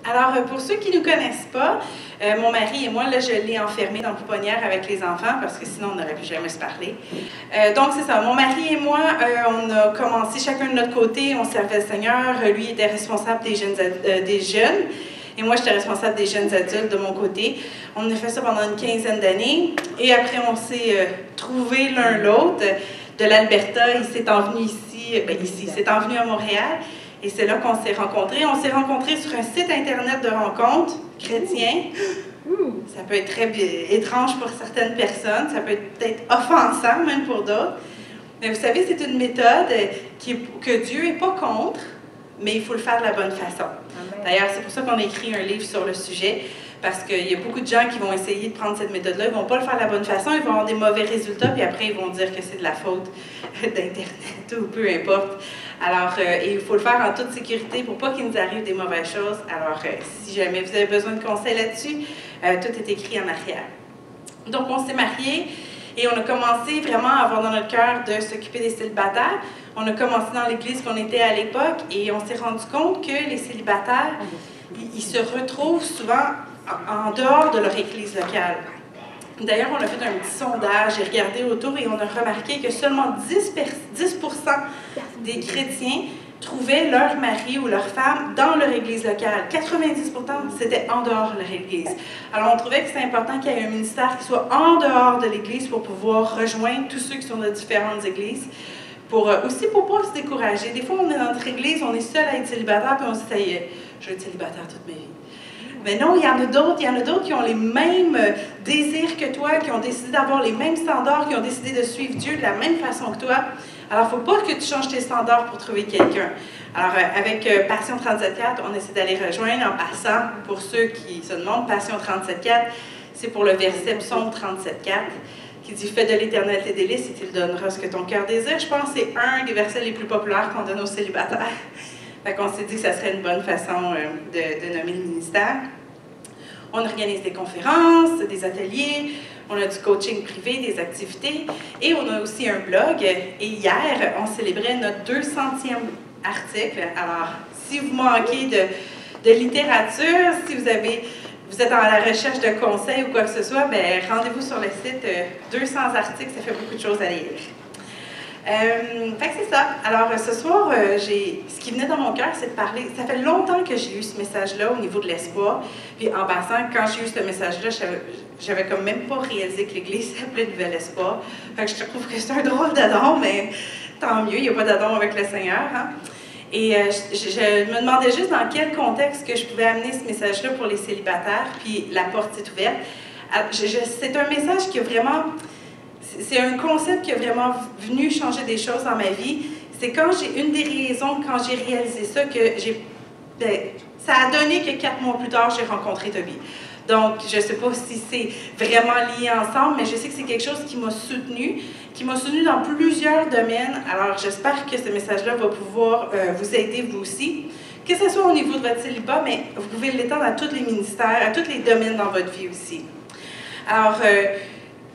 Alors, pour ceux qui ne nous connaissent pas, mon mari et moi, là, je l'ai enfermé dans la pouponnière avec les enfants parce que sinon, on n'aurait plus jamais se parler. Donc, c'est ça. Mon mari et moi, on a commencé chacun de notre côté, on servait le Seigneur. Lui était responsable des jeunes et moi, j'étais responsable des jeunes adultes de mon côté. On a fait ça pendant une quinzaine d'années et après, on s'est trouvés l'un l'autre. De l'Alberta, il s'est envenu ici, il s'est envenu à Montréal. Et c'est là qu'on s'est rencontrés. On s'est rencontrés sur un site Internet de rencontres chrétien. Ça peut être très étrange pour certaines personnes, ça peut être peut-être offensant même pour d'autres. Mais vous savez, c'est une méthode que Dieu n'est pas contre, mais il faut le faire de la bonne façon. D'ailleurs, c'est pour ça qu'on a écrit un livre sur le sujet, parce qu'il y a beaucoup de gens qui vont essayer de prendre cette méthode-là, ils ne vont pas le faire de la bonne façon, ils vont avoir des mauvais résultats, puis après, ils vont dire que c'est de la faute d'Internet ou peu importe. Alors, il faut le faire en toute sécurité pour pas qu'il nous arrive des mauvaises choses. Alors, si jamais vous avez besoin de conseils là-dessus, tout est écrit en arrière. Donc, on s'est mariés et on a commencé vraiment à avoir dans notre cœur de s'occuper des célibataires. On a commencé dans l'église qu'on était à l'époque et on s'est rendu compte que les célibataires, ils se retrouvent souvent en dehors de leur église locale. D'ailleurs, on a fait un petit sondage, j'ai regardé autour et on a remarqué que seulement 10% des chrétiens trouvaient leur mari ou leur femme dans leur église locale. 90%, c'était en dehors de leur église. Alors, on trouvait que c'était important qu'il y ait un ministère qui soit en dehors de l'église pour pouvoir rejoindre tous ceux qui sont de différentes églises. Aussi pour ne pas se décourager. Des fois, on est dans notre église, on est seul à être célibataire, puis on se dit, ça y est, je vais être célibataire toute ma vie. Mais non, il y en a d'autres qui ont les mêmes désirs que toi, qui ont décidé d'avoir les mêmes standards, qui ont décidé de suivre Dieu de la même façon que toi. Alors, il ne faut pas que tu changes tes standards pour trouver quelqu'un. Alors, avec Passion 37.4, on essaie d'aller rejoindre en passant, pour ceux qui se demandent, Passion 37.4, c'est pour le verset Psaume 37.4, qui dit « Fais de l'éternel tes délices et tu lui donneras ce que ton cœur désire ». Je pense que c'est un des versets les plus populaires qu'on donne aux célibataires. Fait qu'on s'est dit que ça serait une bonne façon de nommer le ministère. On organise des conférences, des ateliers, on a du coaching privé, des activités, et on a aussi un blog. Et hier, on célébrait notre 200e article. Alors, si vous manquez de littérature, si vous êtes à la recherche de conseils ou quoi que ce soit, bien, rendez-vous sur le site 200 articles, ça fait beaucoup de choses à lire. Fait que c'est ça. Alors, ce soir, ce qui venait dans mon cœur, c'est de parler. Ça fait longtemps que j'ai eu ce message-là au niveau de l'espoir. Puis, en passant, quand j'ai eu ce message-là, j'avais comme même pas réalisé que l'Église s'appelait Nouvel Espoir. Fait que je trouve que c'est un drôle d'adon, mais tant mieux, il n'y a pas d'adon avec le Seigneur. Hein? Et je me demandais juste dans quel contexte que je pouvais amener ce message-là pour les célibataires. Puis, la porte est ouverte. C'est un message qui a vraiment... C'est un concept qui a vraiment venu changer des choses dans ma vie. C'est une des raisons, quand j'ai réalisé ça, que ça a donné que 4 mois plus tard, j'ai rencontré Toby. Donc, je ne sais pas si c'est vraiment lié ensemble, mais je sais que c'est quelque chose qui m'a soutenue dans plusieurs domaines. Alors, j'espère que ce message-là va pouvoir vous aider, vous aussi. Que ce soit au niveau de votre célibat, mais vous pouvez l'étendre à tous les ministères, à tous les domaines dans votre vie aussi. Alors,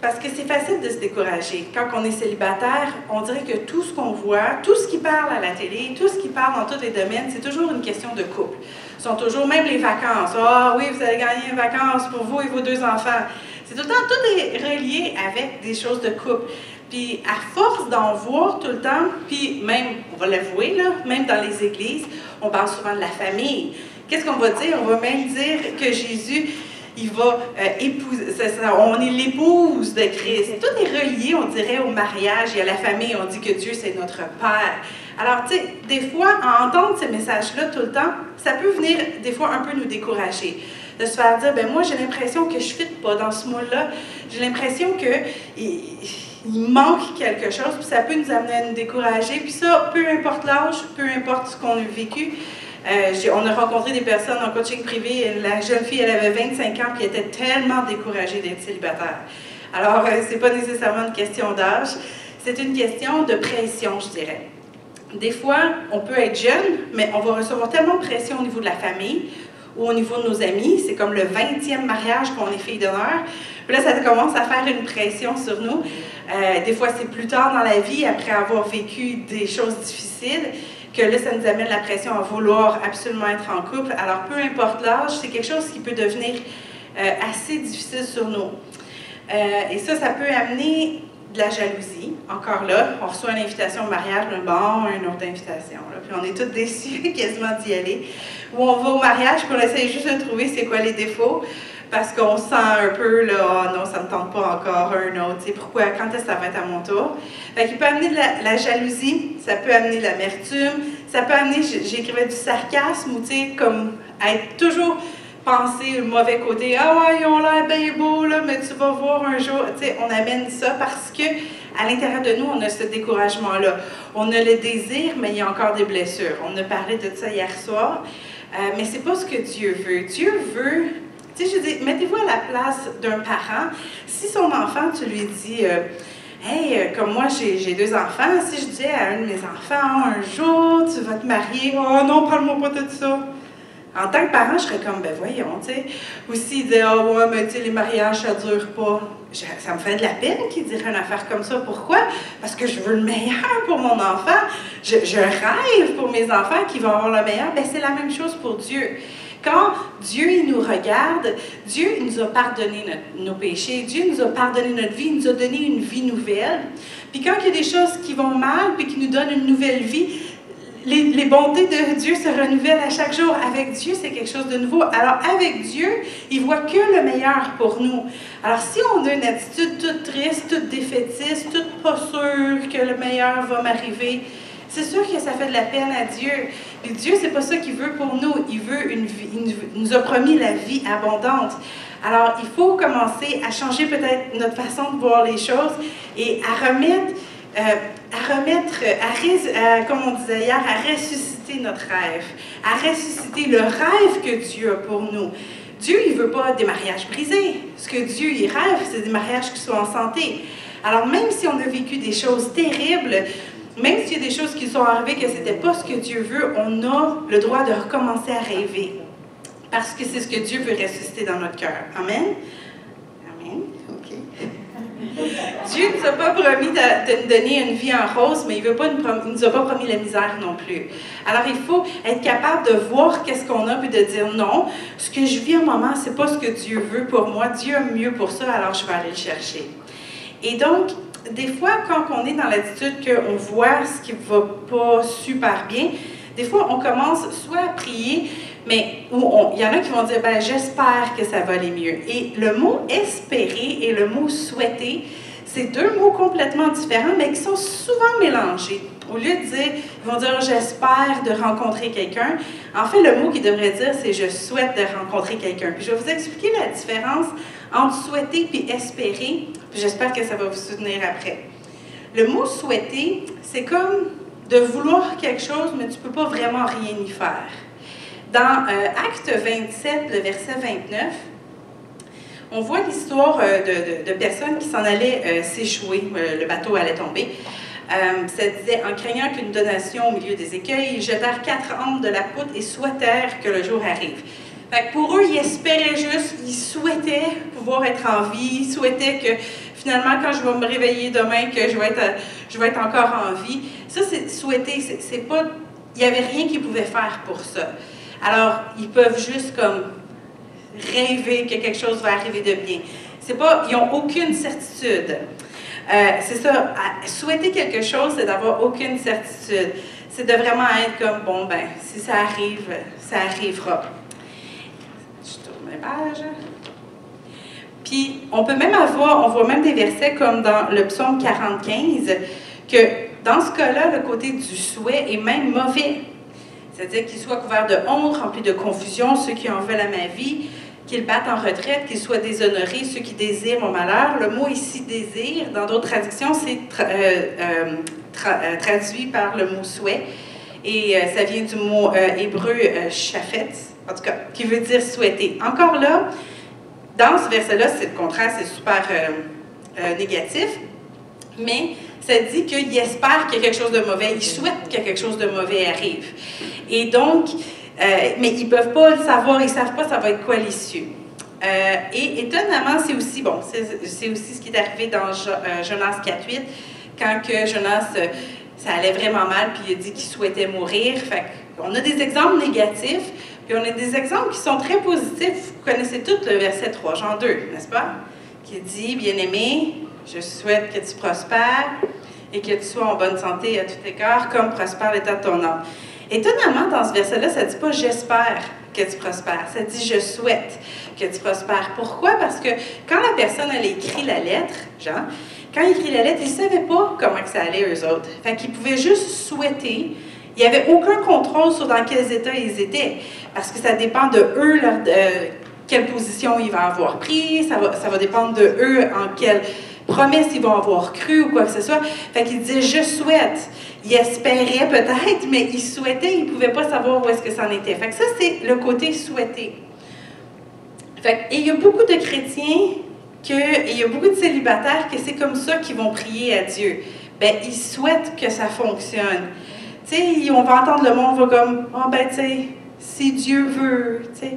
parce que c'est facile de se décourager. Quand on est célibataire, on dirait que tout ce qu'on voit, tout ce qui parle à la télé, tout ce qui parle dans tous les domaines, c'est toujours une question de couple. Ce sont toujours, même les vacances. « Ah oui, vous allez gagner une vacance pour vous et vos 2 enfants. » C'est tout le temps, tout est relié avec des choses de couple. Puis à force d'en voir tout le temps, puis même, on va l'avouer, là, même dans les églises, on parle souvent de la famille. Qu'est-ce qu'on va dire? On va même dire que Jésus... il va épouser, on est l'épouse de Christ. Tout est relié, on dirait, au mariage et à la famille. On dit que Dieu, c'est notre Père. Alors, tu sais, des fois, à entendre ces messages-là tout le temps, ça peut venir, des fois, un peu nous décourager. De se faire dire, ben moi, j'ai l'impression que je ne fit pas dans ce moule-là. J'ai l'impression qu'il manque quelque chose, puis ça peut nous amener à nous décourager. Puis ça, peu importe l'âge, peu importe ce qu'on a vécu, on a rencontré des personnes en coaching privé. La jeune fille, elle avait 25 ans, puis elle était tellement découragée d'être célibataire. Alors, ce n'est pas nécessairement une question d'âge, c'est une question de pression, je dirais. Des fois, on peut être jeune, mais on va recevoir tellement de pression au niveau de la famille ou au niveau de nos amis. C'est comme le 20e mariage qu'on est fille d'honneur. Puis là, ça commence à faire une pression sur nous. Des fois, c'est plus tard dans la vie, après avoir vécu des choses difficiles. que là, ça nous amène la pression à vouloir absolument être en couple. Alors, peu importe l'âge, c'est quelque chose qui peut devenir assez difficile sur nous. Et ça peut amener de la jalousie. Encore là, on reçoit une invitation au mariage, mais bon, une autre invitation. Là. Puis on est tous déçus quasiment d'y aller. Ou on va au mariage, puis on essaie juste de trouver c'est quoi les défauts, parce qu'on sent un peu, là, oh non, ça ne me tente pas encore un autre. Tu sais, pourquoi, quand est-ce que ça va être à mon tour? Fait qu'il peut amener de la jalousie, ça peut amener de l'amertume, ça peut amener, j'écrivais du sarcasme, ou tu sais, comme être toujours penser le mauvais côté. Ah ouais, ils ont l'air bien beaux, là, mais tu vas voir un jour. Tu sais, on amène ça parce que à l'intérieur de nous, on a ce découragement-là. On a le désir, mais il y a encore des blessures. On a parlé de ça hier soir, mais c'est pas ce que Dieu veut. Dieu veut. Tu sais, je dis, mettez-vous à la place d'un parent. Si son enfant, tu lui dis, hey, comme moi, j'ai 2 enfants, si je disais à un de mes enfants, un jour, tu vas te marier, oh non, parle-moi pas de ça. En tant que parent, je serais comme, ben voyons, tu sais. Ou s'il dit, ah ouais, mais tu sais, les mariages, ça dure pas. Ça me fait de la peine qu'il dirait une affaire comme ça. Pourquoi? Parce que je veux le meilleur pour mon enfant. Je rêve pour mes enfants qui vont avoir le meilleur. Ben c'est la même chose pour Dieu. Quand Dieu, il nous regarde, Dieu il nous a pardonné nos péchés, Dieu nous a pardonné notre vie, il nous a donné une vie nouvelle. Puis quand il y a des choses qui vont mal, puis qui nous donnent une nouvelle vie, les bontés de Dieu se renouvellent à chaque jour. Avec Dieu, c'est quelque chose de nouveau. Alors, avec Dieu, il voit que le meilleur pour nous. Alors, si on a une attitude toute triste, toute défaitiste, toute pas sûre que le meilleur va m'arriver, c'est sûr que ça fait de la peine à Dieu. Et Dieu, c'est pas ça qu'il veut pour nous. Il veut une vie, il nous a promis la vie abondante. Alors, il faut commencer à changer peut-être notre façon de voir les choses et à remettre, comme on disait hier, à ressusciter notre rêve, à ressusciter le rêve que Dieu a pour nous. Dieu, il ne veut pas des mariages brisés. Ce que Dieu, il rêve, c'est des mariages qui soient en santé. Alors, même si on a vécu des choses terribles, même s'il y a des choses qui sont arrivées que ce n'était pas ce que Dieu veut, on a le droit de recommencer à rêver. Parce que c'est ce que Dieu veut ressusciter dans notre cœur. Amen? Amen? OK. Dieu ne nous a pas promis de nous donner une vie en rose, mais il ne nous a pas promis la misère non plus. Alors, il faut être capable de voir qu'est-ce qu'on a, puis de dire non, ce que je vis en moment, ce n'est pas ce que Dieu veut pour moi. Dieu a mieux pour ça, alors je vais aller le chercher. Et donc, des fois, quand on est dans l'attitude qu'on voit ce qui ne va pas super bien, des fois, on commence soit à prier, mais il y en a qui vont dire, ben, j'espère que ça va aller mieux. Et le mot espérer et le mot souhaiter, c'est 2 mots complètement différents, mais qui sont souvent mélangés. Au lieu de dire, ils vont dire, j'espère de rencontrer quelqu'un. En fait, le mot qu'ils devraient dire, c'est je souhaite de rencontrer quelqu'un. Puis je vais vous expliquer la différence entre souhaiter et espérer. Puis j'espère que ça va vous soutenir après. Le mot souhaiter, c'est comme de vouloir quelque chose, mais tu ne peux pas vraiment rien y faire. Dans Acte 27, le verset 29, on voit l'histoire de personnes qui s'en allaient s'échouer. Le bateau allait tomber. Ça disait, en craignant qu'une donation au milieu des écueils, ils jetèrent 4 ancres de la poutre et souhaitèrent que le jour arrive. Fait que pour eux, ils espéraient juste, ils souhaitaient pouvoir être en vie, ils souhaitaient que finalement, quand je vais me réveiller demain, que je vais être encore en vie. Ça, c'est souhaiter, c'est pas, il n'y avait rien qu'ils pouvaient faire pour ça. Alors, ils peuvent juste comme rêver que quelque chose va arriver de bien. C'est pas, ils n'ont aucune certitude. C'est ça, souhaiter quelque chose, c'est d'avoir aucune certitude. C'est de vraiment être comme, bon, ben, si ça arrive, ça arrivera. Je tourne mes pages. Puis, on voit même des versets comme dans le psaume 45, que dans ce cas-là, le côté du souhait est même mauvais. C'est-à-dire qu'il soit couvert de honte, rempli de confusion, ceux qui en veulent à ma vie, qu'ils battent en retraite, qu'ils soient déshonorés, ceux qui désirent mon malheur. Le mot ici, désir, dans d'autres traductions, c'est traduit par le mot souhait. Et ça vient du mot hébreu shafet, en tout cas, qui veut dire souhaiter. Encore là, dans ce verset-là, c'est le contraire, c'est super négatif, mais ça dit qu'il espère qu'il y a quelque chose de mauvais, il souhaite que quelque chose de mauvais arrive. Et donc, mais ils ne peuvent pas le savoir, ils ne savent pas ça va être quoi l'issue. Et étonnamment, c'est aussi, c'est aussi ce qui est arrivé dans Jonas 4.8, quand que Jonas ça allait vraiment mal, puis il a dit qu'il souhaitait mourir. Fait qu'on a des exemples négatifs, puis on a des exemples qui sont très positifs. Vous connaissez tous le verset 3, Jean 2, n'est-ce pas? Qui dit, bien-aimé, je souhaite que tu prospères et que tu sois en bonne santé à tout égard, comme prospère l'état de ton âme. Étonnamment, dans ce verset-là, ça ne dit pas « j'espère que tu prospères », ça dit « je souhaite que tu prospères ». Pourquoi? Parce que quand la personne elle écrit la lettre, Jean, quand il écrit la lettre, il ne savait pas comment que ça allait eux autres. Fait qu'ils pouvaient juste souhaiter. Il n'y avait aucun contrôle sur dans quels états ils étaient, parce que ça dépend de eux, quelle position ils vont avoir pris, ça va dépendre de eux en quelle promesse ils vont avoir cru ou quoi que ce soit. Fait qu'il disait « je souhaite ». Il espérait peut-être, mais il souhaitait, il ne pouvait pas savoir où est-ce que ça en était. Fait que ça, c'est le côté souhaité. Fait que, et il y a beaucoup de chrétiens, et il y a beaucoup de célibataires que c'est comme ça qu'ils vont prier à Dieu. Bien, ils souhaitent que ça fonctionne. Tu sais, on va entendre le monde, on va comme, oh ben tu sais, si Dieu veut, tu sais.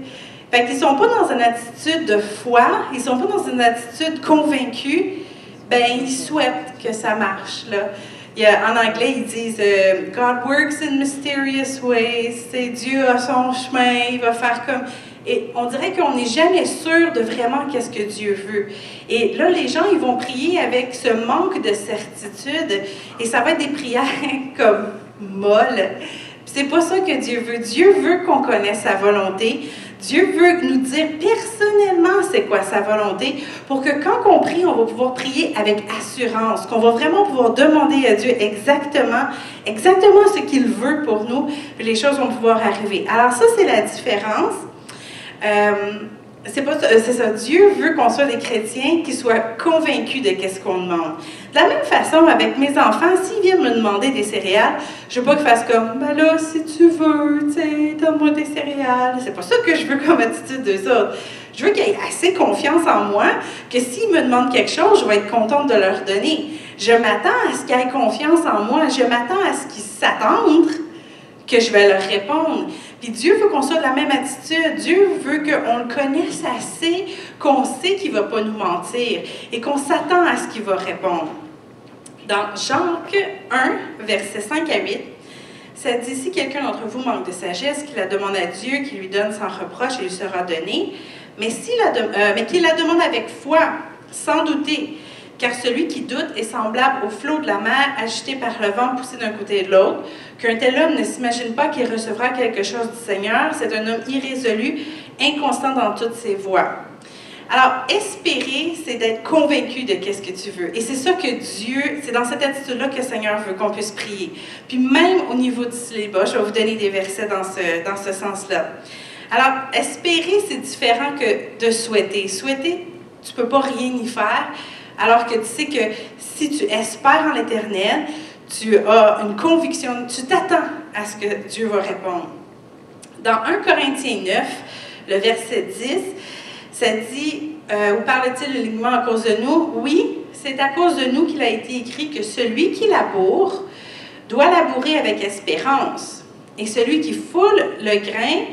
Fait qu'ils ne sont pas dans une attitude de foi, ils ne sont pas dans une attitude convaincue, ben ils souhaitent que ça marche, là. En anglais, ils disent « God works in mysterious ways », c'est Dieu a son chemin, il va faire comme... Et on dirait qu'on n'est jamais sûr de vraiment qu'est-ce que Dieu veut. Et là, les gens, ils vont prier avec ce manque de certitude, et ça va être des prières comme molles. C'est pas ça que Dieu veut. Dieu veut qu'on connaisse sa volonté. Dieu veut nous dire personnellement c'est quoi sa volonté pour que quand on prie, on va pouvoir prier avec assurance, qu'on va vraiment pouvoir demander à Dieu exactement ce qu'il veut pour nous, puis les choses vont pouvoir arriver. Alors ça, c'est la différence. C'est ça, Dieu veut qu'on soit des chrétiens qui soient convaincus de qu'est-ce qu'on demande. De la même façon, avec mes enfants, s'ils viennent me demander des céréales, je veux pas qu'ils fassent comme, ben là, si tu veux, tu sais, donne-moi des céréales. C'est pas ça que je veux comme attitude d'eux autres. Je veux qu'ils aient assez confiance en moi que s'ils me demandent quelque chose, je vais être contente de leur donner. Je m'attends à ce qu'ils aient confiance en moi. Je m'attends à ce qu'ils s'attendent que je vais leur répondre. Puis Dieu veut qu'on soit de la même attitude. Dieu veut qu'on le connaisse assez, qu'on sait qu'il ne va pas nous mentir et qu'on s'attend à ce qu'il va répondre. Dans Jacques 1, versets 5 à 8, ça dit « Si quelqu'un d'entre vous manque de sagesse, qu'il la demande à Dieu, qu'il lui donne sans reproche et lui sera donné, mais qu'il la demande avec foi, sans douter. Car celui qui doute est semblable au flot de la mer agité par le vent poussé d'un côté et de l'autre. Qu'un tel homme ne s'imagine pas qu'il recevra quelque chose du Seigneur. C'est un homme irrésolu, inconstant dans toutes ses voies. » Alors, espérer, c'est d'être convaincu de qu'est-ce que tu veux. Et c'est ça que Dieu, c'est dans cette attitude-là que le Seigneur veut qu'on puisse prier. Puis même au niveau du célibat, je vais vous donner des versets dans ce sens-là. Alors, espérer, c'est différent que de souhaiter. Souhaiter, tu ne peux pas rien y faire. Alors que tu sais que si tu espères en l'Éternel, tu as une conviction, tu t'attends à ce que Dieu va répondre. Dans 1 Corinthiens 9, le verset 10, ça dit, où parle-t-il uniquement à cause de nous? Oui, c'est à cause de nous qu'il a été écrit que celui qui laboure doit labourer avec espérance. Et celui qui foule le grain,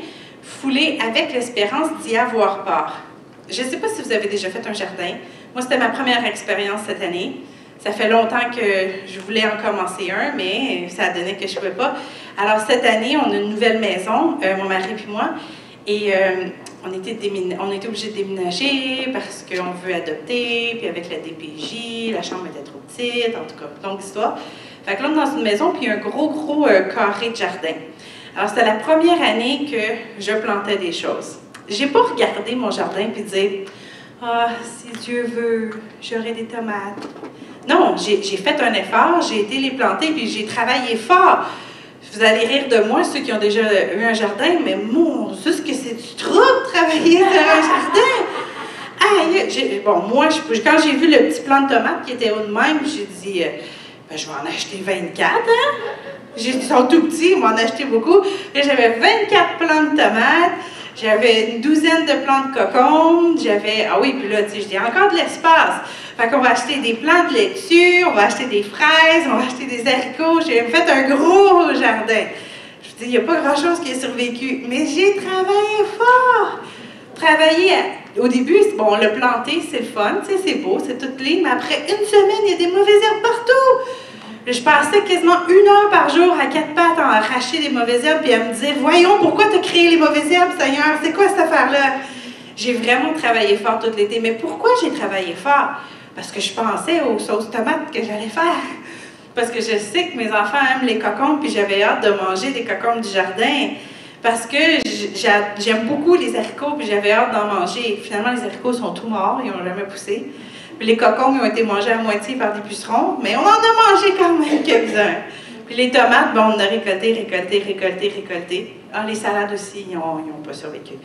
fouler avec l'espérance d'y avoir part. Je ne sais pas si vous avez déjà fait un jardin. Moi, c'était ma première expérience cette année. Ça fait longtemps que je voulais en commencer un, mais ça a donné que je ne pouvais pas. Alors, cette année, on a une nouvelle maison, mon mari et moi, et on était obligés de déménager parce qu'on veut adopter, puis avec la DPJ, la chambre était trop petite, en tout cas, longue histoire. Fait que là, on est dans une maison, puis il y a un gros carré de jardin. Alors, c'était la première année que je plantais des choses. J'ai pas regardé mon jardin puis dit « Ah, si Dieu veut, j'aurai des tomates. » Non, j'ai fait un effort, j'ai été les planter puis j'ai travaillé fort. Vous allez rire de moi, ceux qui ont déjà eu un jardin, mais mon Dieu, ce que c'est du trouble travailler dans un jardin! Aïe! Bon, moi, quand j'ai vu le petit plant de tomates qui était haut de même, j'ai dit ben, je vais en acheter 24, hein? Ils sont tout petits, ils m'en ont acheté beaucoup. J'avais 24 plants de tomates. J'avais une douzaine de plants de cocombes, ah oui, puis là, tu sais, je dis encore de l'espace. Fait qu'on va acheter des plants de laitue, on va acheter des fraises, on va acheter des haricots. J'ai fait un gros jardin. Je vous dis, il n'y a pas grand-chose qui a survécu, mais j'ai travaillé fort. Au début, bon, le planter, c'est le fun, tu sais, c'est beau, c'est tout clean, mais après une semaine, il y a des mauvaises herbes partout. Je passais quasiment 1 heure par jour à 4 pattes à arracher des mauvaises herbes, puis à me dire, voyons, pourquoi tu as créé les mauvaises herbes, Seigneur? C'est quoi cette affaire-là? J'ai vraiment travaillé fort tout l'été. Mais pourquoi j'ai travaillé fort? Parce que je pensais aux sauces tomates que j'allais faire. Parce que je sais que mes enfants aiment les cocombes, puis j'avais hâte de manger des cocombes du jardin. Parce que j'aime beaucoup les haricots, puis j'avais hâte d'en manger. Finalement, les haricots sont tout morts, ils n'ont jamais poussé. Puis les cocombes ont été mangés à moitié par des pucerons, mais on en a mangé quand même quelques-uns. Puis les tomates, bon, on a récolté. Ah, les salades aussi, ils n'ont pas survécu.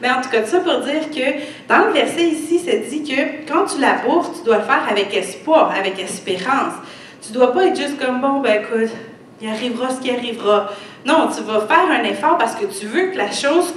Mais en tout cas, ça pour dire que dans le verset ici, ça dit que quand tu laboures, tu dois le faire avec espoir, avec espérance. Tu ne dois pas être juste comme, bon, ben écoute, il arrivera ce qui arrivera. Non, tu vas faire un effort parce que tu veux que la chose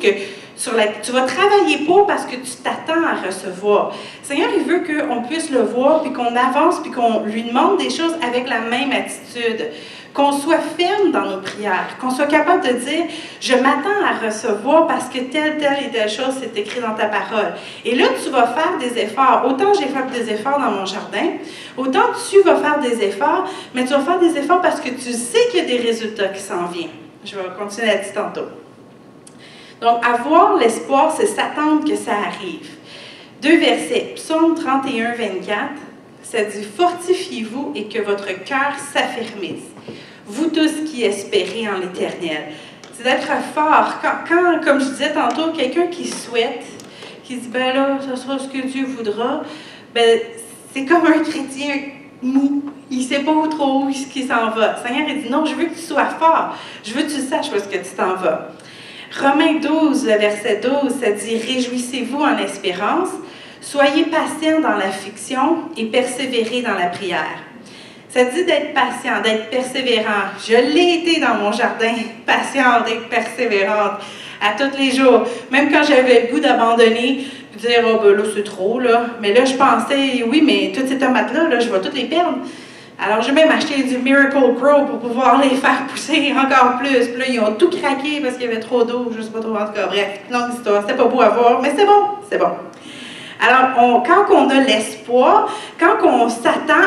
tu vas travailler pour parce que tu t'attends à recevoir. Le Seigneur, il veut qu'on puisse le voir, puis qu'on avance, puis qu'on lui demande des choses avec la même attitude. Qu'on soit ferme dans nos prières, qu'on soit capable de dire « Je m'attends à recevoir parce que telle et telle chose, c'est écrit dans ta parole. » Et là, tu vas faire des efforts. Autant j'ai fait des efforts dans mon jardin, autant tu vas faire des efforts, mais tu vas faire des efforts parce que tu sais qu'il y a des résultats qui s'en viennent. Je vais continuer à dire tantôt. Donc, avoir l'espoir, c'est s'attendre que ça arrive. 2 versets. Psaume 31, 24, ça dit « Fortifiez-vous et que votre cœur s'affermisse. Vous tous qui espérez en l'Éternel. » C'est d'être fort. Quand, comme je disais tantôt, quelqu'un qui souhaite, qui dit « Ben là, ça sera ce que Dieu voudra », ben c'est comme un chrétien mou. Il ne sait pas où trop où ce qui s'en va. Le Seigneur, il dit « Non, je veux que tu sois fort. Je veux que tu saches où est-ce que tu t'en vas. » Romains 12, le verset 12, ça dit « Réjouissez-vous en espérance, soyez patients dans l'affliction et persévérez dans la prière. » Ça dit d'être patient, d'être persévérant. Je l'ai été dans mon jardin, patiente et persévérante, à tous les jours. Même quand j'avais le goût d'abandonner, de dire « Oh, ben là, c'est trop, là. » Mais là, je pensais « Oui, mais toutes ces tomates-là, là, je vais toutes les perdre. » Alors, j'ai même acheté du Miracle Grow pour pouvoir les faire pousser encore plus. Puis là, ils ont tout craqué parce qu'il y avait trop d'eau, je ne sais pas trop, en tout cas. Bref, longue histoire. C'était pas beau à voir, mais c'est bon, c'est bon. Alors, quand on a l'espoir, quand on s'attend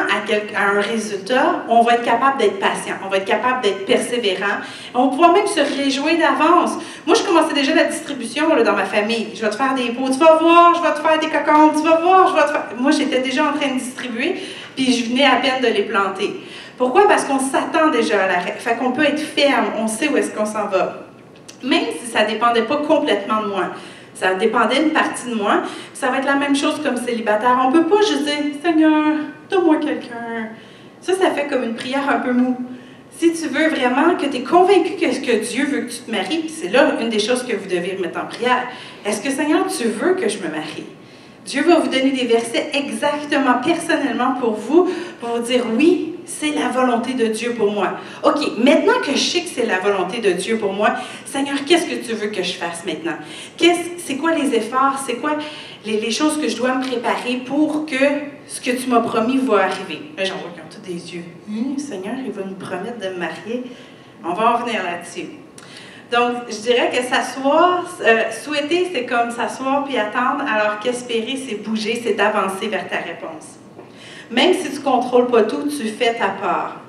à un résultat, on va être capable d'être patient, on va être capable d'être persévérant. On pourra même se réjouir d'avance. Moi, je commençais déjà la distribution là, dans ma famille. Je vais te faire des pots, tu vas voir, je vais te faire des cocombes, tu vas voir, je vais te faire... Moi, j'étais déjà en train de distribuer, puis je venais à peine de les planter. Pourquoi? Parce qu'on s'attend déjà à l'arrêt. Fait qu'on peut être ferme, on sait où est-ce qu'on s'en va. Même si ça ne dépendait pas complètement de moi. Ça dépendait d'une partie de moi. Ça va être la même chose comme célibataire. On ne peut pas juste dire « Seigneur, donne-moi quelqu'un. » Ça fait comme une prière un peu mou. Si tu veux vraiment que tu es convaincu que Dieu veut que tu te maries, puis c'est là une des choses que vous devez mettre en prière. Est-ce que Seigneur, tu veux que je me marie? Dieu va vous donner des versets exactement, personnellement pour vous dire oui, c'est la volonté de Dieu pour moi. OK, maintenant que je sais que c'est la volonté de Dieu pour moi, Seigneur, qu'est-ce que tu veux que je fasse maintenant? C'est quoi les efforts? C'est quoi les choses que je dois me préparer pour que ce que tu m'as promis va arriver? Là, j'en vois qu'ils ont tous des yeux. Seigneur, il va nous promettre de me marier. On va en venir là-dessus. Donc, je dirais que s'asseoir, souhaiter, c'est comme s'asseoir puis attendre, alors qu'espérer, c'est bouger, c'est d'avancer vers ta réponse. Même si tu ne contrôles pas tout, tu fais ta part.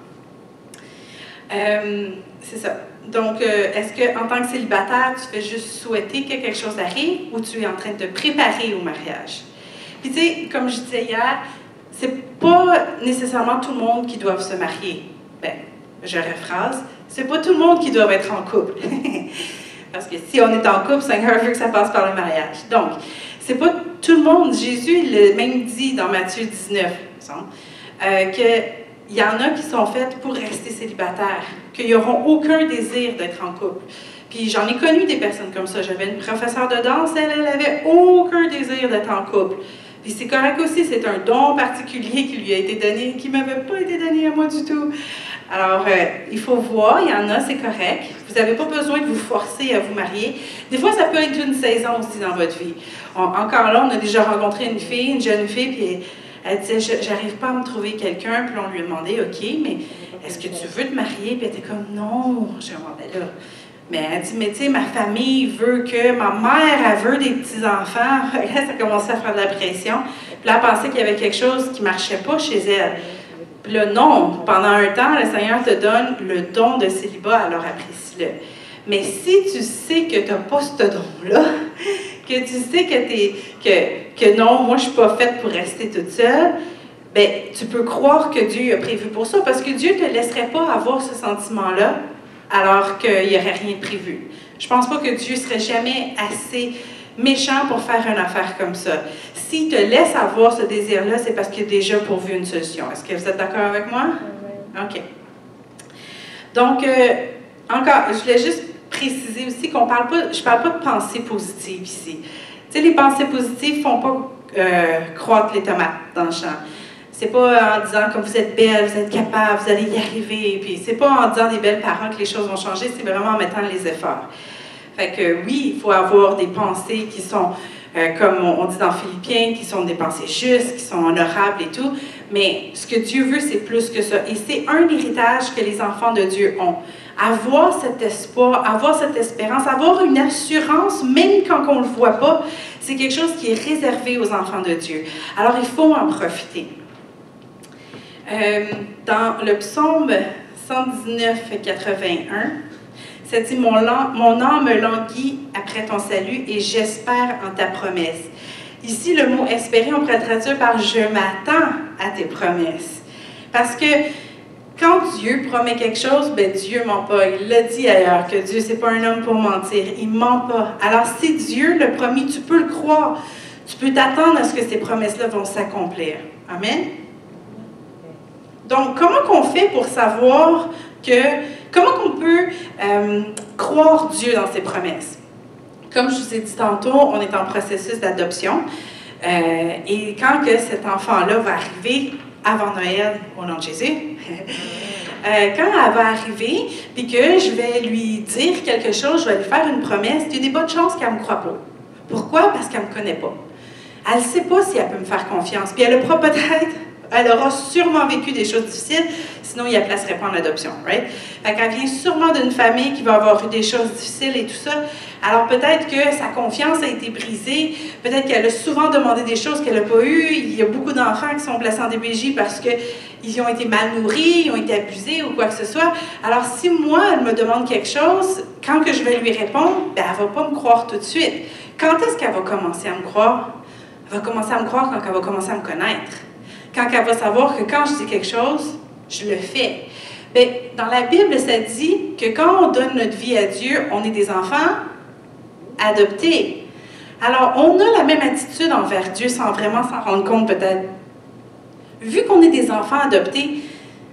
C'est ça. Donc, est-ce qu'en tant que célibataire, tu fais juste souhaiter que quelque chose arrive ou tu es en train de te préparer au mariage? Puis, tu sais, comme je disais hier, c'est pas nécessairement tout le monde qui doit se marier. Ben, je rephrase, c'est pas tout le monde qui doit être en couple. Parce que si on est en couple, Seigneur veut que ça passe par le mariage. Donc, c'est pas tout le monde. Jésus, il l'a même dit dans Matthieu 19, qu'il y en a qui sont faites pour rester célibataires, qu'ils n'auront aucun désir d'être en couple. Puis j'en ai connu des personnes comme ça. J'avais une professeure de danse, elle avait aucun désir d'être en couple. Puis c'est correct aussi, c'est un don particulier qui lui a été donné, qui ne m'avait pas été donné à moi du tout. Alors, il faut voir, il y en a, c'est correct. Vous n'avez pas besoin de vous forcer à vous marier. Des fois, ça peut être une saison aussi dans votre vie. Encore là, on a déjà rencontré une fille, une jeune fille, puis elle disait, j'arrive pas à me trouver quelqu'un. Puis on lui a demandé, OK, mais est-ce que tu veux te marier? Puis elle était comme, non. Je demandais là. Mais elle dit, mais tu sais, ma famille veut que, ma mère, elle veut des petits-enfants. Ça commençait à faire de la pression. Puis là, elle pensait qu'il y avait quelque chose qui ne marchait pas chez elle. Puis là, non, pendant un temps, le Seigneur te donne le don de célibat, alors apprécie-le. Mais si tu sais que tu n'as pas ce don-là, que tu sais que non, moi je ne suis pas faite pour rester toute seule, bien, tu peux croire que Dieu a prévu pour ça, parce que Dieu ne te laisserait pas avoir ce sentiment-là alors qu'il n'y aurait rien de prévu. Je ne pense pas que Dieu serait jamais assez méchant pour faire une affaire comme ça. S'il te laisse avoir ce désir-là, c'est parce qu'il a déjà pourvu une solution. Est-ce que vous êtes d'accord avec moi? OK. Donc, encore, je voulais juste préciser aussi qu'on parle pas, je ne parle pas de pensée positive ici. Tu sais, les pensées positives ne font pas croître les tomates dans le champ. C'est pas en disant comme vous êtes belle, vous êtes capable, vous allez y arriver. Puis c'est pas en disant des belles paroles que les choses vont changer, c'est vraiment en mettant les efforts. Fait que oui, il faut avoir des pensées qui sont, comme on dit dans Philippiens, qui sont des pensées justes, qui sont honorables et tout. Mais ce que Dieu veut, c'est plus que ça. Et c'est un héritage que les enfants de Dieu ont. Avoir cet espoir, avoir cette espérance, avoir une assurance, même quand on ne le voit pas, c'est quelque chose qui est réservé aux enfants de Dieu. Alors, il faut en profiter. Dans le psaume 119-81, ça dit « Mon âme languit après ton salut et j'espère en ta promesse. » Ici, le mot « espérer », on pourrait traduire par « je m'attends à tes promesses ». Parce que quand Dieu promet quelque chose, ben Dieu ne ment pas. Il l'a dit ailleurs, que Dieu, ce n'est pas un homme pour mentir. Il ne ment pas. Alors, si Dieu l'a promis, tu peux le croire. Tu peux t'attendre à ce que ces promesses-là vont s'accomplir. Amen? Donc, comment qu'on fait pour savoir comment qu'on peut croire Dieu dans ses promesses? Comme je vous ai dit tantôt, on est en processus d'adoption. Et quand que cet enfant-là va arriver avant Noël, au nom de Jésus, quand elle va arriver, puis que je vais lui dire quelque chose, je vais lui faire une promesse, il y a des bonnes chances qu'elle ne me croie pas. Pourquoi? Parce qu'elle ne me connaît pas. Elle ne sait pas si elle peut me faire confiance. Puis elle aura sûrement vécu des choses difficiles, sinon il ne la placerait pas en adoption, right? Fait qu'elle vient sûrement d'une famille qui va avoir eu des choses difficiles et tout ça. Alors peut-être que sa confiance a été brisée, peut-être qu'elle a souvent demandé des choses qu'elle n'a pas eues. Il y a beaucoup d'enfants qui sont placés en DBJ parce qu'ils ont été mal nourris, ils ont été abusés ou quoi que ce soit. Alors si moi, elle me demande quelque chose, quand que je vais lui répondre, ben, elle ne va pas me croire tout de suite. Quand est-ce qu'elle va commencer à me croire? Elle va commencer à me croire quand elle va commencer à me connaître. Quand elle va savoir que quand je dis quelque chose, je le fais. Bien, dans la Bible, ça dit que quand on donne notre vie à Dieu, on est des enfants adoptés. Alors, on a la même attitude envers Dieu sans vraiment s'en rendre compte peut-être. Vu qu'on est des enfants adoptés,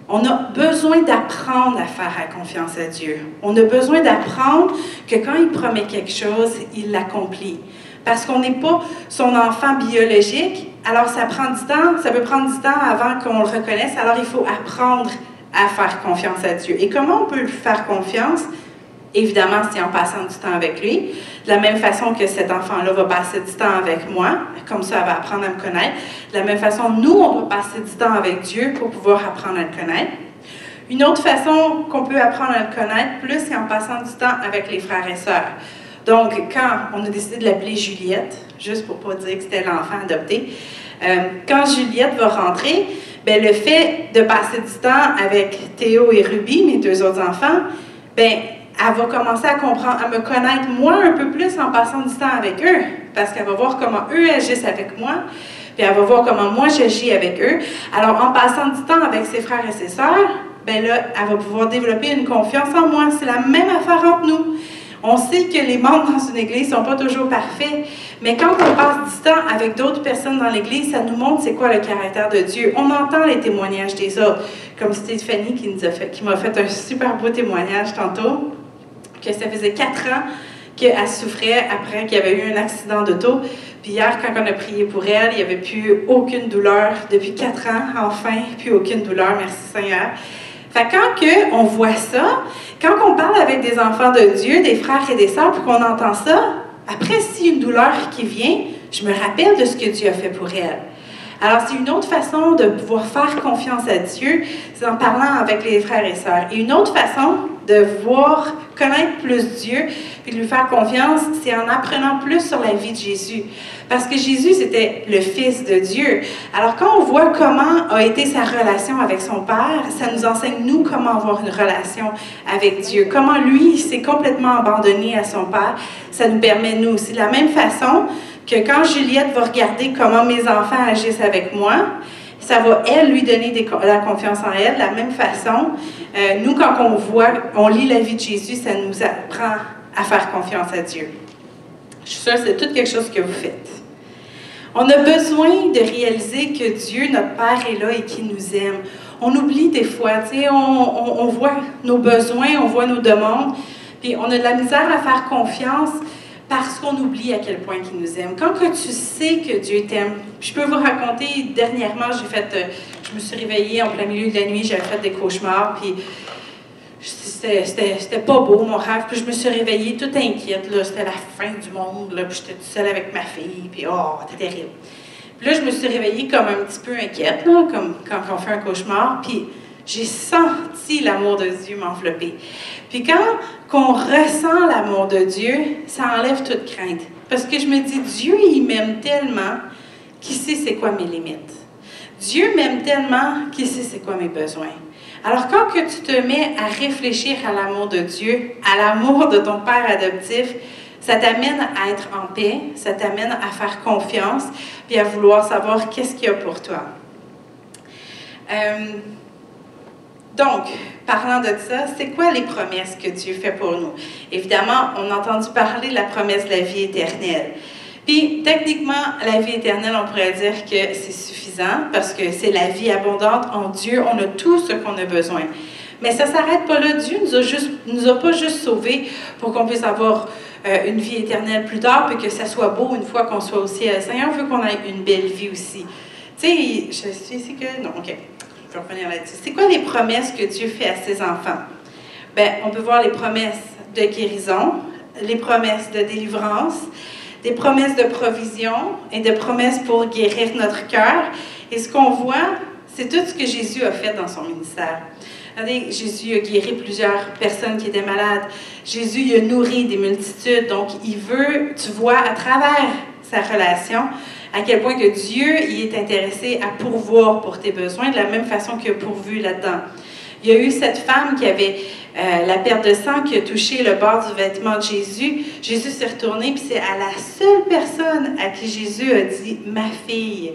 on a besoin d'apprendre à faire confiance à Dieu. On a besoin d'apprendre que quand il promet quelque chose, il l'accomplit. Parce qu'on n'est pas son enfant biologique, alors ça prend du temps, ça peut prendre du temps avant qu'on le reconnaisse, alors il faut apprendre à faire confiance à Dieu. Et comment on peut lui faire confiance? Évidemment, c'est en passant du temps avec lui. De la même façon que cet enfant-là va passer du temps avec moi, comme ça, elle va apprendre à me connaître. De la même façon, nous, on va passer du temps avec Dieu pour pouvoir apprendre à le connaître. Une autre façon qu'on peut apprendre à le connaître plus, c'est en passant du temps avec les frères et sœurs. Donc, quand on a décidé de l'appeler Juliette, juste pour ne pas dire que c'était l'enfant adopté, quand Juliette va rentrer, bien, le fait de passer du temps avec Théo et Ruby, mes deux autres enfants, bien, elle va commencer à comprendre, à me connaître moi un peu plus en passant du temps avec eux, parce qu'elle va voir comment eux agissent avec moi, puis elle va voir comment moi j'agis avec eux. Alors, en passant du temps avec ses frères et ses sœurs, bien là, elle va pouvoir développer une confiance en moi. C'est la même affaire entre nous. On sait que les membres dans une église ne sont pas toujours parfaits, mais quand on passe du temps avec d'autres personnes dans l'église, ça nous montre c'est quoi le caractère de Dieu. On entend les témoignages des autres, comme Stéphanie qui m'a fait un super beau témoignage tantôt, que ça faisait 4 ans qu'elle souffrait après qu'il y avait eu un accident d'auto. Puis hier, quand on a prié pour elle, il n'y avait plus aucune douleur. Depuis 4 ans, enfin, plus aucune douleur. Merci Seigneur. Fait quand on voit ça, quand on parle avec des enfants de Dieu, des frères et des sœurs, puis qu'on entend ça, après, s'il y a une douleur qui vient, je me rappelle de ce que Dieu a fait pour elle. Alors, c'est une autre façon de pouvoir faire confiance à Dieu, c'est en parlant avec les frères et sœurs. Et une autre façon de voir, connaître plus Dieu, puis de lui faire confiance, c'est en apprenant plus sur la vie de Jésus. Parce que Jésus, c'était le Fils de Dieu. Alors, quand on voit comment a été sa relation avec son Père, ça nous enseigne, nous, comment avoir une relation avec Dieu. Comment lui, il s'est complètement abandonné à son Père. Ça nous permet, nous aussi. De la même façon que quand Juliette va regarder comment mes enfants agissent avec moi, ça va, elle, lui donner la confiance en elle. De la même façon, nous, quand on lit la vie de Jésus, ça nous apprend à faire confiance à Dieu. Je suis sûre que c'est tout quelque chose que vous faites. On a besoin de réaliser que Dieu, notre Père, est là et qu'il nous aime. On oublie des fois, tu sais, on voit nos besoins, on voit nos demandes, puis on a de la misère à faire confiance parce qu'on oublie à quel point il nous aime. Quand que tu sais que Dieu t'aime, je peux vous raconter, dernièrement, je me suis réveillée en plein milieu de la nuit, j'avais fait des cauchemars, puis c'était pas beau, mon rêve. Puis je me suis réveillée toute inquiète, là. C'était la fin du monde, là. Puis j'étais toute seule avec ma fille. Puis oh, c'était terrible. Puis là, je me suis réveillée comme un petit peu inquiète, là, comme quand on fait un cauchemar. Puis j'ai senti l'amour de Dieu m'envelopper. Puis quand on ressent l'amour de Dieu, ça enlève toute crainte. Parce que je me dis, Dieu, il m'aime tellement qu'il sait c'est quoi mes limites. Dieu m'aime tellement qu'il sait c'est quoi mes besoins. Alors, quand que tu te mets à réfléchir à l'amour de Dieu, à l'amour de ton Père adoptif, ça t'amène à être en paix, ça t'amène à faire confiance, puis à vouloir savoir qu'est-ce qu'il y a pour toi. Donc, parlant de ça, c'est quoi les promesses que Dieu fait pour nous? Évidemment, on a entendu parler de la promesse de la vie éternelle. Puis, techniquement, la vie éternelle, on pourrait dire que c'est suffisant parce que c'est la vie abondante en Dieu. On a tout ce qu'on a besoin. Mais ça ne s'arrête pas là. Dieu nous a pas juste sauvés pour qu'on puisse avoir une vie éternelle plus tard puis que ça soit beau une fois qu'on soit au ciel. Le Seigneur veut qu'on ait une belle vie aussi. Tu sais, je suis ici que... Non, OK. Je vais revenir là-dessus. C'est quoi les promesses que Dieu fait à ses enfants? Bien, on peut voir les promesses de guérison, les promesses de délivrance, des promesses de provision et des promesses pour guérir notre cœur. Et ce qu'on voit, c'est tout ce que Jésus a fait dans son ministère. Regardez, Jésus a guéri plusieurs personnes qui étaient malades. Jésus il a nourri des multitudes. Donc, il veut, tu vois, à travers sa relation, à quel point que Dieu il est intéressé à pourvoir pour tes besoins de la même façon qu'il a pourvu là-dedans. Il y a eu cette femme qui avait la perte de sang qui a touché le bord du vêtement de Jésus. Jésus s'est retourné, puis c'est à la seule personne à qui Jésus a dit « Ma fille,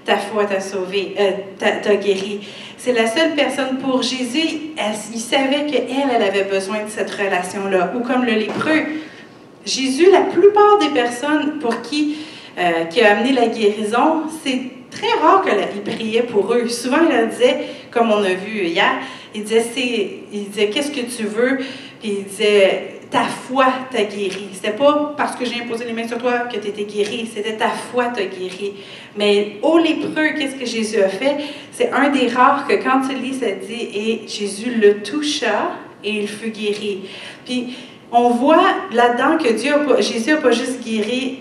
ta foi t'a sauvée, t'a guérie. » C'est la seule personne pour Jésus, il savait qu'elle avait besoin de cette relation-là. Ou comme le lépreux, Jésus, la plupart des personnes pour qui a amené la guérison, c'est très rare qu'il priait pour eux. Souvent, il leur disait, comme on a vu hier, il disait qu'est-ce que tu veux? Puis il disait, ta foi t'a guéri. C'était pas parce que j'ai imposé les mains sur toi que tu étais guéri, c'était ta foi t'a guéri. Mais au lépreux, qu'est-ce que Jésus a fait? C'est un des rares que quand tu lis, ça dit, et Jésus le toucha et il fut guéri. Puis on voit là-dedans que Jésus n'a pas juste guéri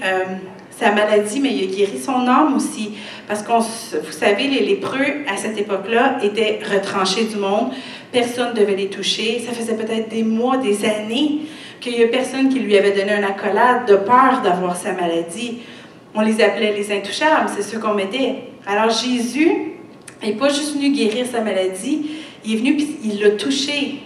sa maladie, mais il a guéri son âme aussi. Parce que vous savez, les lépreux, à cette époque-là, étaient retranchés du monde. Personne ne devait les toucher. Ça faisait peut-être des mois, des années qu'il n'y a personne qui lui avait donné un accolade de peur d'avoir sa maladie. On les appelait les intouchables, c'est ceux qu'on mettait. Alors Jésus n'est pas juste venu guérir sa maladie, il est venu et il l'a touché.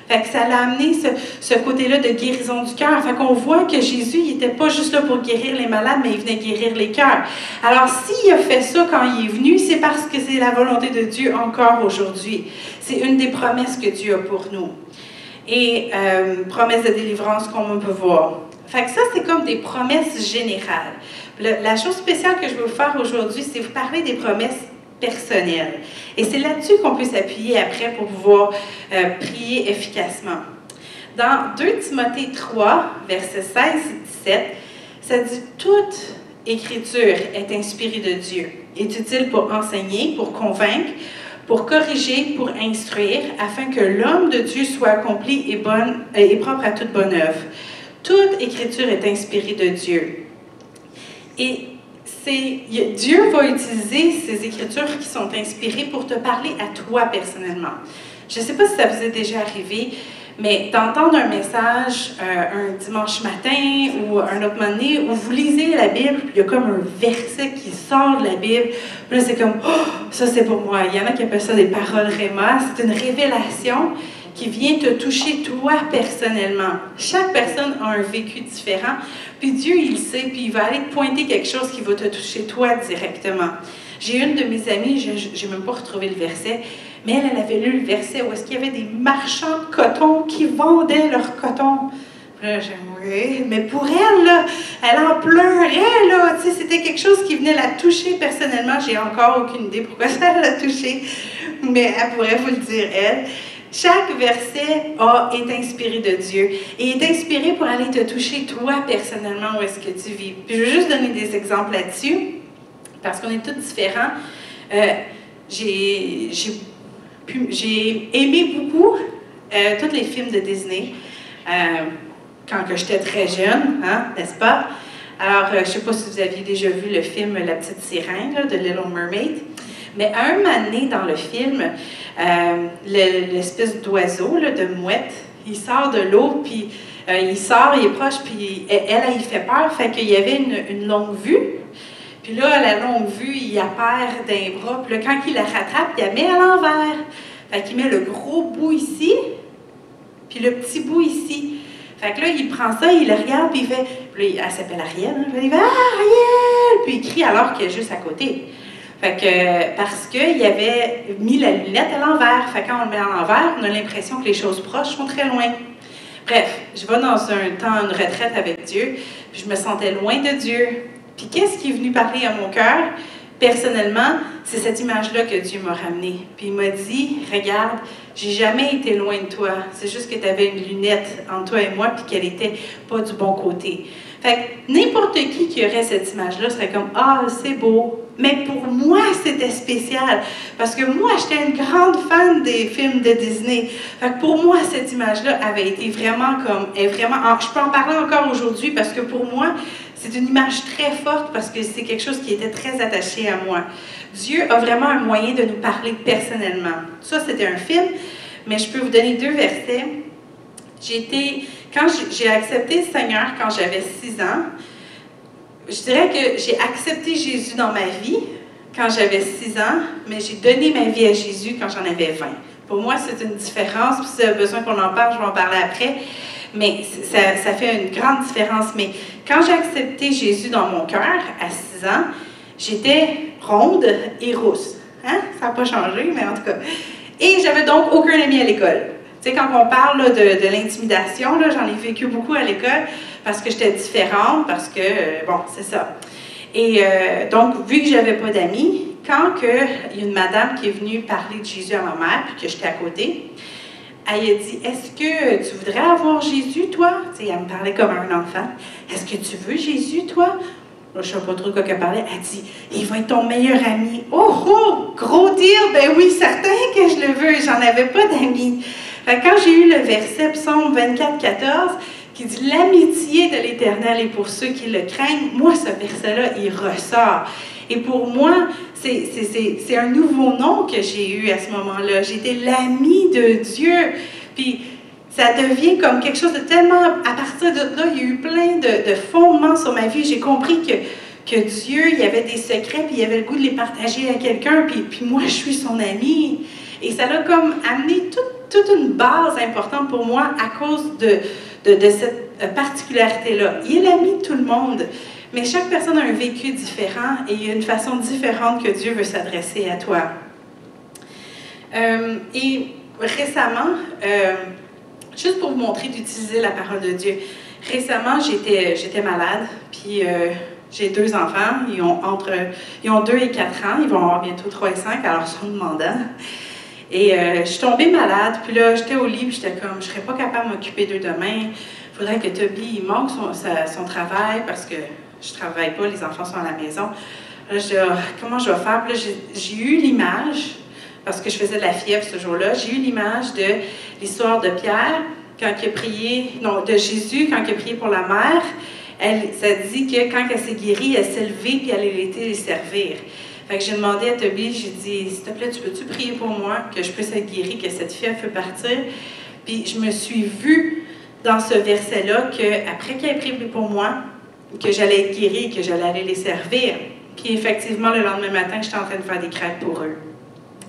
Fait que ça l'a amené ce côté-là de guérison du cœur. Fait qu'on voit que Jésus, il n'était pas juste là pour guérir les malades, mais il venait guérir les cœurs. Alors, s'il a fait ça quand il est venu, c'est parce que c'est la volonté de Dieu encore aujourd'hui. C'est une des promesses que Dieu a pour nous. Et promesse de délivrance, comme on peut voir. Fait que ça, c'est comme des promesses générales. La chose spéciale que je veux vous faire aujourd'hui, c'est vous parler des promesses personnelles. Et c'est là-dessus qu'on peut s'appuyer après pour pouvoir prier efficacement. Dans 2 Timothée 3, versets 16 et 17, ça dit « Toute écriture est inspirée de Dieu, est utile pour enseigner, pour convaincre, pour corriger, pour instruire, afin que l'homme de Dieu soit accompli et propre à toute bonne œuvre. Toute écriture est inspirée de Dieu. » Et Dieu va utiliser ces écritures qui sont inspirées pour te parler à toi personnellement. Je ne sais pas si ça vous est déjà arrivé, Mais d'entendre un message un dimanche matin ou un autre moment donné, où vous lisez la Bible, puis il y a comme un verset qui sort de la Bible, puis là c'est comme « Oh, ça c'est pour moi ». Il y en a qui appellent ça des paroles réma. C'est une révélation qui vient te toucher toi personnellement. Chaque personne a un vécu différent, puis Dieu il sait, puis il va aller te pointer quelque chose qui va te toucher toi directement. J'ai une de mes amies, je n'ai même pas retrouvé le verset, mais elle avait lu le verset où est-ce qu'il y avait des marchands de coton qui vendaient leur coton. Là, j'ai dit, mais pour elle, là, elle en pleurait, là, tu sais, c'était quelque chose qui venait la toucher personnellement. J'ai encore aucune idée pourquoi ça l'a touchée, mais elle pourrait vous le dire, elle. Chaque verset est inspiré de Dieu et est inspiré pour aller te toucher toi personnellement où est-ce que tu vis. Puis je vais juste donner des exemples là-dessus, parce qu'on est tous différents. J'ai aimé beaucoup tous les films de Disney quand j'étais très jeune, hein, n'est-ce pas? Alors, je ne sais pas si vous aviez déjà vu le film La Petite Sirène là, de Little Mermaid, mais à un moment donné dans le film, l'espèce d'oiseau, de mouette, il sort de l'eau, puis il sort, il est proche, puis elle il fait peur, fait qu'il y avait une longue vue. Puis là, la longue vue, il la perd d'un bras. Puis là, quand il la rattrape, il la met à l'envers. Fait qu'il met le gros bout ici, puis le petit bout ici. Fait que là, il prend ça, il le regarde, puis il fait... Puis là, elle s'appelle Ariel, hein, il fait « Ah, Ariel! » Puis il crie alors qu'il est juste à côté. Fait que, parce qu'il avait mis la lunette à l'envers. Fait que quand on le met à l'envers, on a l'impression que les choses proches sont très loin. Bref, je vais dans une retraite avec Dieu, puis je me sentais loin de Dieu. Puis qu'est-ce qui est venu parler à mon cœur? Personnellement, c'est cette image-là que Dieu m'a ramenée. Puis il m'a dit, regarde, j'ai jamais été loin de toi. C'est juste que tu avais une lunette entre toi et moi, puis qu'elle n'était pas du bon côté. Fait que n'importe qui aurait cette image-là serait comme, ah, c'est beau. Mais pour moi, c'était spécial. Parce que moi, j'étais une grande fan des films de Disney. Fait que pour moi, cette image-là avait été vraiment comme, je peux en parler encore aujourd'hui parce que pour moi, c'est une image très forte parce que c'est quelque chose qui était très attaché à moi. Dieu a vraiment un moyen de nous parler personnellement. Ça, c'était un film, mais je peux vous donner 2 versets. Quand j'ai accepté le Seigneur quand j'avais 6 ans, je dirais que j'ai accepté Jésus dans ma vie quand j'avais 6 ans, mais j'ai donné ma vie à Jésus quand j'en avais 20. Pour moi, c'est une différence, puis si vous avez besoin qu'on en parle, je vais en parler après. Mais ça fait une grande différence. Mais quand j'ai accepté Jésus dans mon cœur, à 6 ans, j'étais ronde et rousse. Hein? Ça n'a pas changé, mais en tout cas. Et j'avais donc aucun ami à l'école. Tu sais, quand on parle là, de l'intimidation, j'en ai vécu beaucoup à l'école parce que j'étais différente, parce que, bon, c'est ça. Et donc, vu que je n'avais pas d'amis, quand il y a une madame qui est venue parler de Jésus à ma mère, puis que j'étais à côté, elle a dit, est-ce que tu voudrais avoir Jésus, toi? Tu sais, elle me parlait comme un enfant. Est-ce que tu veux Jésus, toi? Je ne sais pas trop de quoi qu'elle parlait. Elle dit, il va être ton meilleur ami. Oh, oh, gros deal! Ben oui, certain que je le veux. J'en avais pas d'amis. Quand j'ai eu le verset Psaume 24, 14, qui dit, l'amitié de l'Éternel est pour ceux qui le craignent, moi, ce verset-là, il ressort. Et pour moi, c'est un nouveau nom que j'ai eu à ce moment-là. J'étais l'ami de Dieu. Puis, ça devient comme quelque chose de tellement... À partir de là, il y a eu plein de fondements sur ma vie. J'ai compris que Dieu, il y avait des secrets, puis il avait le goût de les partager à quelqu'un, puis moi, je suis son ami. Et ça l'a comme amené toute une base importante pour moi à cause de cette particularité-là. Il est l'ami de tout le monde. Mais chaque personne a un vécu différent et il y a une façon différente que Dieu veut s'adresser à toi. Et récemment, juste pour vous montrer d'utiliser la parole de Dieu, récemment, j'étais malade, puis j'ai 2 enfants, ils ont 2 et 4 ans, ils vont avoir bientôt 3 et 5, alors ils sont demandants. Et je suis tombée malade, puis là, j'étais au lit, puis j'étais comme, je ne serais pas capable de m'occuper d'eux demain. Il faudrait que Toby, il manque son travail parce que je ne travaille pas, les enfants sont à la maison. Là, je dis, comment je vais faire? Puis là, j'ai eu l'image, parce que je faisais de la fièvre ce jour-là, j'ai eu l'image de l'histoire de Pierre, quand il a prié, non, de Jésus, quand il a prié pour la mère. Ça dit que quand elle s'est guérie, elle s'est levée, puis elle a été les servir. Fait que j'ai demandé à Toby, j'ai dit, s'il te plaît, tu peux-tu prier pour moi, que je puisse être guérie, que cette fièvre peut partir? Puis je me suis vue dans ce verset-là qu'après qu'il ait prié pour moi, que j'allais être guérie, que j'allais aller les servir. Puis effectivement, le lendemain matin, j'étais en train de faire des crêpes pour eux.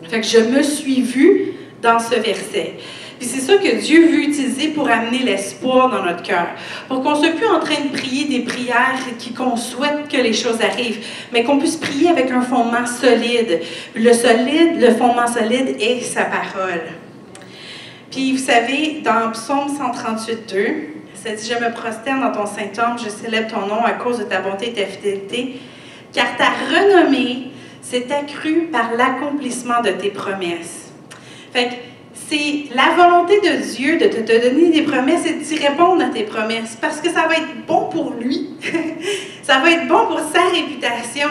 Fait que je me suis vue dans ce verset. Puis c'est ça que Dieu veut utiliser pour amener l'espoir dans notre cœur. Pour qu'on ne soit plus en train de prier des prières qu'on souhaite que les choses arrivent, mais qu'on puisse prier avec un fondement solide. Le fondement solide est sa parole. Puis vous savez, dans Psaume 138, 2, ça dit « Je me prosterne dans ton Saint-Homme, je célèbre ton nom à cause de ta bonté et ta fidélité, car ta renommée s'est accrue par l'accomplissement de tes promesses. » Fait que c'est la volonté de Dieu de te donner des promesses et d'y répondre à tes promesses parce que ça va être bon pour lui. Ça va être bon pour sa réputation.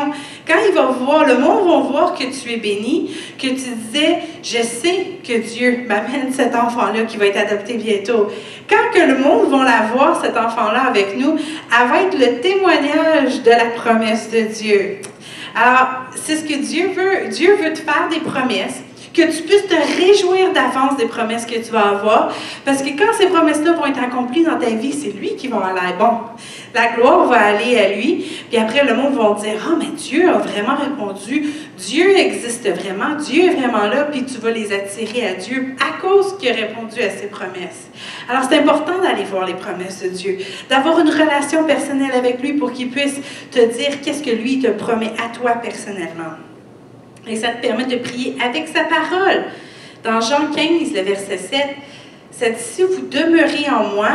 Quand il va voir, le monde va voir que tu es béni, que tu disais, je sais que Dieu m'amène cet enfant-là qui va être adopté bientôt. Quand que le monde va la voir, cet enfant-là avec nous, elle va être le témoignage de la promesse de Dieu. Alors, c'est ce que Dieu veut. Dieu veut te faire des promesses, que tu puisses te réjouir d'avance des promesses que tu vas avoir, parce que quand ces promesses-là vont être accomplies dans ta vie, c'est lui qui va aller. Bon, la gloire va aller à lui, puis après le monde va dire « Ah, mais Dieu a vraiment répondu, Dieu existe vraiment, Dieu est vraiment là », puis tu vas les attirer à Dieu à cause qu'il a répondu à ses promesses. Alors, c'est important d'aller voir les promesses de Dieu, d'avoir une relation personnelle avec lui pour qu'il puisse te dire qu'est-ce que lui te promet à toi personnellement. Et ça te permet de prier avec sa parole. Dans Jean 15, le verset 7, ça dit « Si vous demeurez en moi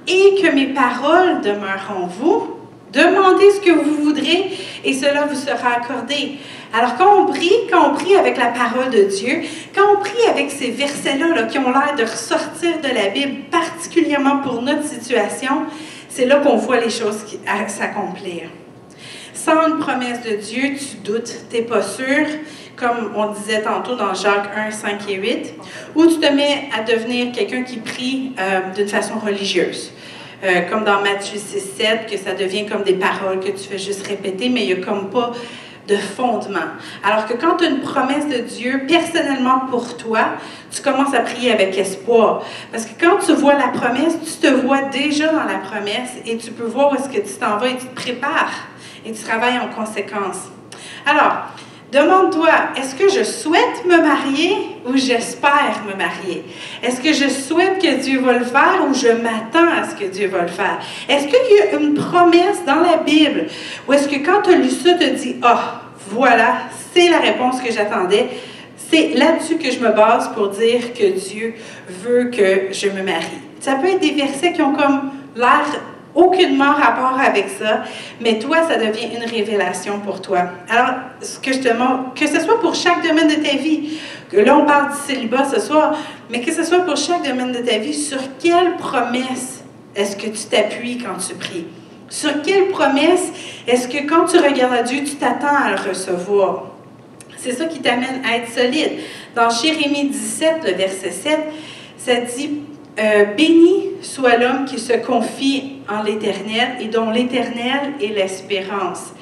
et que mes paroles demeurent en vous, demandez ce que vous voudrez et cela vous sera accordé. » Alors quand on prie avec la parole de Dieu, quand on prie avec ces versets-là qui ont l'air de ressortir de la Bible, particulièrement pour notre situation, c'est là qu'on voit les choses s'accomplir. Sans une promesse de Dieu, tu doutes, tu n'es pas sûr, comme on disait tantôt dans Jacques 1, 5 et 8, ou tu te mets à devenir quelqu'un qui prie d'une façon religieuse. Comme dans Matthieu 6, 7, que ça devient comme des paroles que tu fais juste répéter, mais il n'y a comme pas de fondement. Alors que quand tu as une promesse de Dieu personnellement pour toi, tu commences à prier avec espoir. Parce que quand tu vois la promesse, tu te vois déjà dans la promesse et tu peux voir où est-ce que tu t'en vas et tu te prépares. Et tu travailles en conséquence. Alors, demande-toi, est-ce que je souhaite me marier ou j'espère me marier? Est-ce que je souhaite que Dieu va le faire ou je m'attends à ce que Dieu va le faire? Est-ce qu'il y a une promesse dans la Bible ou est-ce que quand tu as lu ça, tu te dis, ah, voilà, c'est la réponse que j'attendais. C'est là-dessus que je me base pour dire que Dieu veut que je me marie. Ça peut être des versets qui ont comme l'air aucunement rapport avec ça, mais toi, ça devient une révélation pour toi. Alors, ce que je te montre, que ce soit pour chaque domaine de ta vie, que là, on parle du célibat ce soir, mais que ce soit pour chaque domaine de ta vie, sur quelle promesse est-ce que tu t'appuies quand tu pries? Sur quelle promesse est-ce que quand tu regardes à Dieu, tu t'attends à le recevoir? C'est ça qui t'amène à être solide. Dans Jérémie 17, le verset 7, ça dit « Béni soit l'homme qui se confie en l'Éternel et dont l'Éternel est l'espérance. »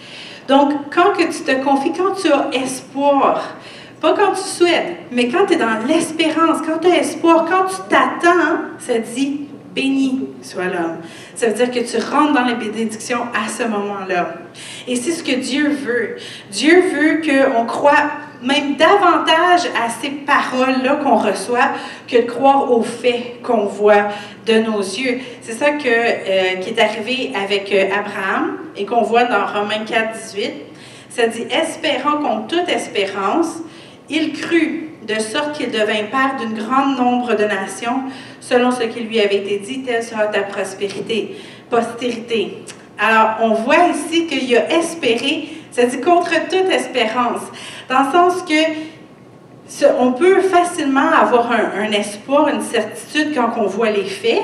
Donc, quand que tu te confies, quand tu as espoir, pas quand tu souhaites, mais quand tu es dans l'espérance, quand tu as espoir, quand tu t'attends, ça dit « Béni soit l'homme ». Ça veut dire que tu rentres dans les bénédictions à ce moment-là. Et c'est ce que Dieu veut. Dieu veut qu'on croit même davantage à ces paroles-là qu'on reçoit que de croire aux faits qu'on voit de nos yeux. C'est ça qui est arrivé avec Abraham et qu'on voit dans Romains 4, 18. Ça dit « Espérant contre toute espérance, il crut, de sorte qu'il devint père d'un grand nombre de nations, selon ce qui lui avait été dit, telle sera ta postérité. » Alors, on voit ici qu'il a espéré, ça dit contre toute espérance, dans le sens que on peut facilement avoir un espoir, une certitude quand on voit les faits,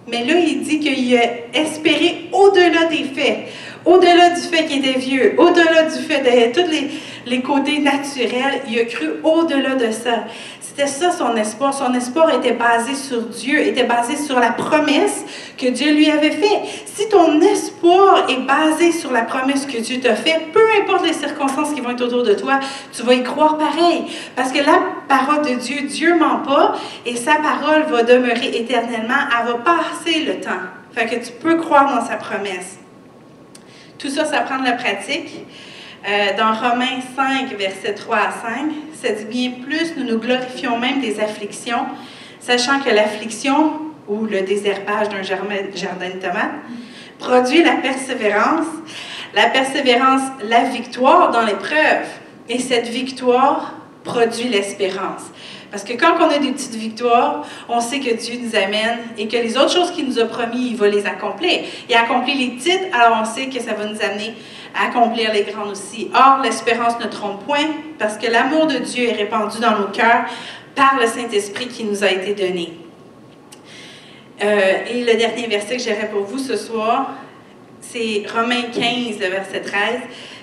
mais là, il dit qu'il a espéré au-delà des faits, au-delà du fait qu'il était vieux, au-delà du fait de tous les côtés naturels, il a cru au-delà de ça. C'était ça son espoir. Son espoir était basé sur Dieu, était basé sur la promesse que Dieu lui avait faite. Si ton espoir est basé sur la promesse que Dieu t'a faite, peu importe les circonstances qui vont être autour de toi, tu vas y croire pareil. Parce que la parole de Dieu, Dieu ment pas et sa parole va demeurer éternellement. Elle va passer le temps. Fait que tu peux croire dans sa promesse. Tout ça, ça prend de la pratique. Dans Romains 5, versets 3 à 5, ça dit « Bien plus, nous nous glorifions même des afflictions, sachant que l'affliction, ou le désherbage d'un jardin de tomates, produit la persévérance, la victoire dans l'épreuve, et cette victoire produit l'espérance. » Parce que quand on a des petites victoires, on sait que Dieu nous amène et que les autres choses qu'il nous a promis, il va les accomplir. Il a accompli les petites, alors on sait que ça va nous amener à accomplir les grandes aussi. Or, l'espérance ne trompe point, parce que l'amour de Dieu est répandu dans nos cœurs par le Saint-Esprit qui nous a été donné. Et le dernier verset que j'aurai pour vous ce soir, c'est Romains 15, le verset 13,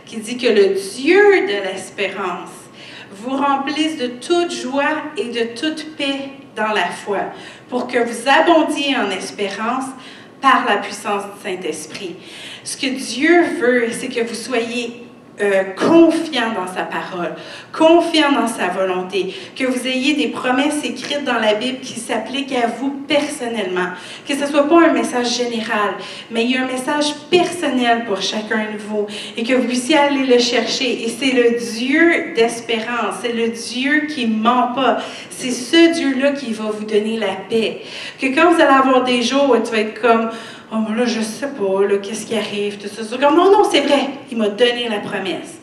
qui dit que le Dieu de l'espérance vous remplisse de toute joie et de toute paix dans la foi, pour que vous abondiez en espérance par la puissance du Saint-Esprit. Ce que Dieu veut, c'est que vous soyez confiants dans sa parole, confiants dans sa volonté, que vous ayez des promesses écrites dans la Bible qui s'appliquent à vous personnellement, que ce ne soit pas un message général, mais il y a un message personnel pour chacun de vous et que vous puissiez aller le chercher. Et c'est le Dieu d'espérance, c'est le Dieu qui ne ment pas, c'est ce Dieu-là qui va vous donner la paix. Que quand vous allez avoir des jours où tu vas être comme « Oh, là, je ne sais pas, qu'est-ce qui arrive, tout ça. » Comme, non, c'est vrai, il m'a donné la promesse.